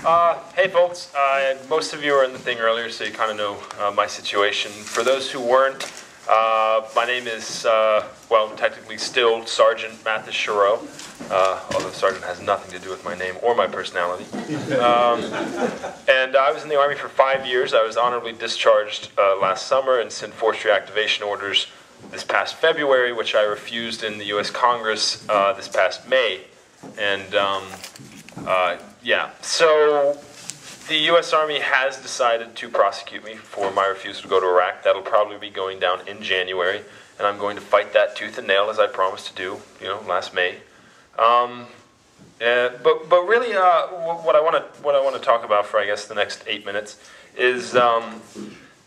Hey folks, most of you were in the thing earlier, so you kind of know my situation. For those who weren't, my name is, well, technically still Sergeant Matthis Chiroux, although Sergeant has nothing to do with my name or my personality. And I was in the Army for 5 years. I was honorably discharged last summer and sent forced reactivation orders this past February, which I refused in the U.S. Congress this past May. And yeah, so the U.S. Army has decided to prosecute me for my refusal to go to Iraq. That'll probably be going down in January, and I'm going to fight that tooth and nail as I promised to do, last May. But really, what I want to talk about for, I guess, the next 8 minutes is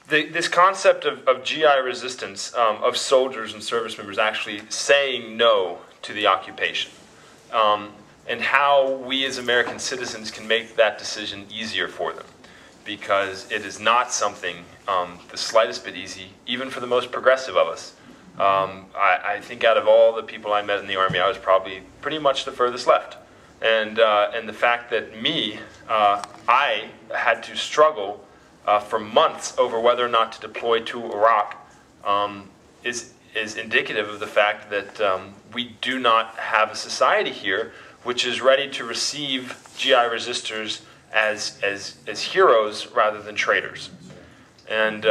this concept of GI resistance, of soldiers and service members actually saying no to the occupation. And how we as American citizens can make that decision easier for them. Because it is not something the slightest bit easy, even for the most progressive of us. I think out of all the people I met in the Army, I was probably pretty much the furthest left. And the fact that I had to struggle for months over whether or not to deploy to Iraq is indicative of the fact that we do not have a society here which is ready to receive GI resistors as heroes rather than traitors. And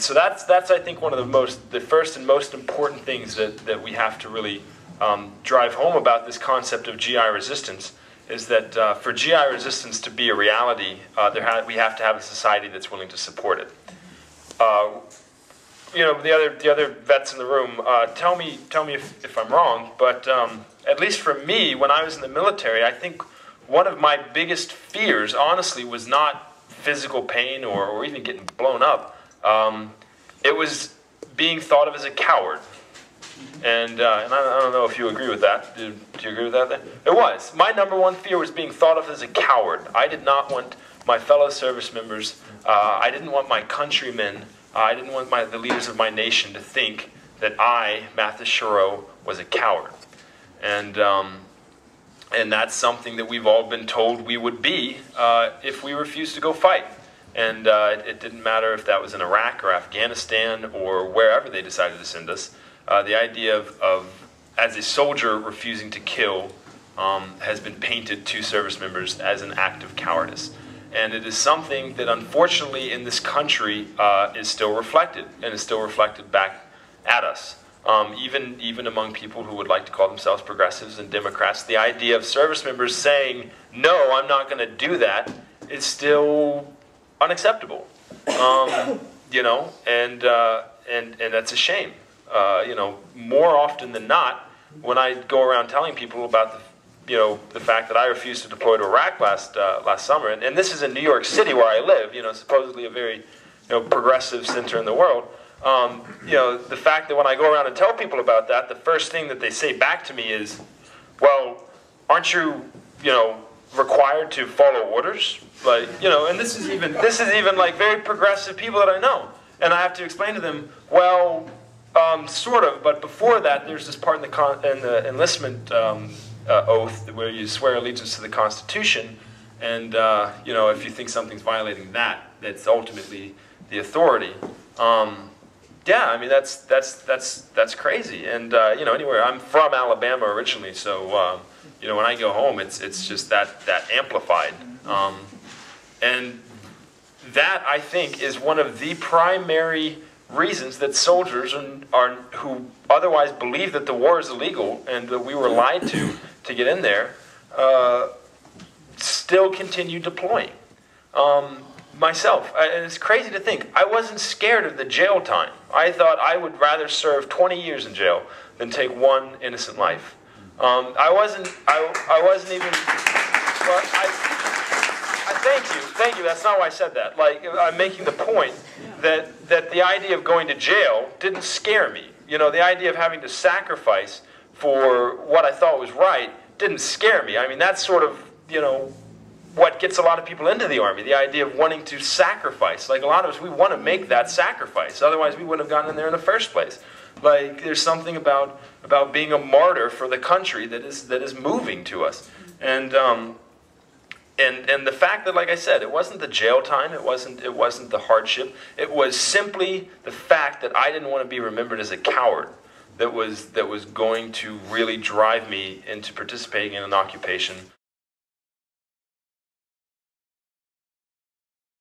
so that's I think one of the first and most important things that we have to really drive home about this concept of GI resistance is that for GI resistance to be a reality, we have to have a society that's willing to support it. The other vets in the room, tell me if I'm wrong, but at least for me, when I was in the military, I think one of my biggest fears, honestly, was not physical pain or even getting blown up. It was being thought of as a coward. And I don't know if you agree with that. Do you agree with that? It was. My number one fear was being thought of as a coward. I did not want my fellow service members, I didn't want my countrymen, I didn't want the leaders of my nation to think that I, Matthis Chiroux, was a coward. And that's something that we've all been told we would be if we refused to go fight. And it didn't matter if that was in Iraq or Afghanistan or wherever they decided to send us. The idea of as a soldier, refusing to kill has been painted to service members as an act of cowardice. And it is something that, unfortunately, in this country is still reflected, and is still reflected back at us. Even among people who would like to call themselves progressives and Democrats, the idea of service members saying, no, I'm not going to do that, is still unacceptable. And that's a shame. More often than not, when I go around telling people about the fact that I refused to deploy to Iraq last summer, and this is in New York City where I live, supposedly a very progressive center in the world. The fact that when I go around and tell people about that, the first thing that they say back to me is, well, aren't you, required to follow orders? Like, and this is even like very progressive people that I know. And I have to explain to them, well, sort of, but before that, there's this part in the enlistment oath where you swear allegiance to the Constitution, and if you think something's violating that, that's ultimately the authority. Yeah, I mean that's crazy. And anyway, I'm from Alabama originally, so when I go home, it's just that amplified, and that I think is one of the primary reasons that soldiers who otherwise believe that the war is illegal and that we were lied to get in there still continue deploying. Myself, and it's crazy to think, I wasn't scared of the jail time. I thought I would rather serve 20 years in jail than take one innocent life. I wasn't even, well, thank you, that's not why I said that. Like, I'm making the point that the idea of going to jail didn't scare me. The idea of having to sacrifice for what I thought was right didn't scare me. I mean, that's sort of, what gets a lot of people into the Army, the idea of wanting to sacrifice. Like, a lot of us, we want to make that sacrifice. Otherwise, we wouldn't have gotten in there in the first place. Like, there's something about being a martyr for the country that is moving to us. And And the fact that, like I said, it wasn't the jail time, it wasn't the hardship, it was simply the fact that I didn't want to be remembered as a coward that was going to really drive me into participating in an occupation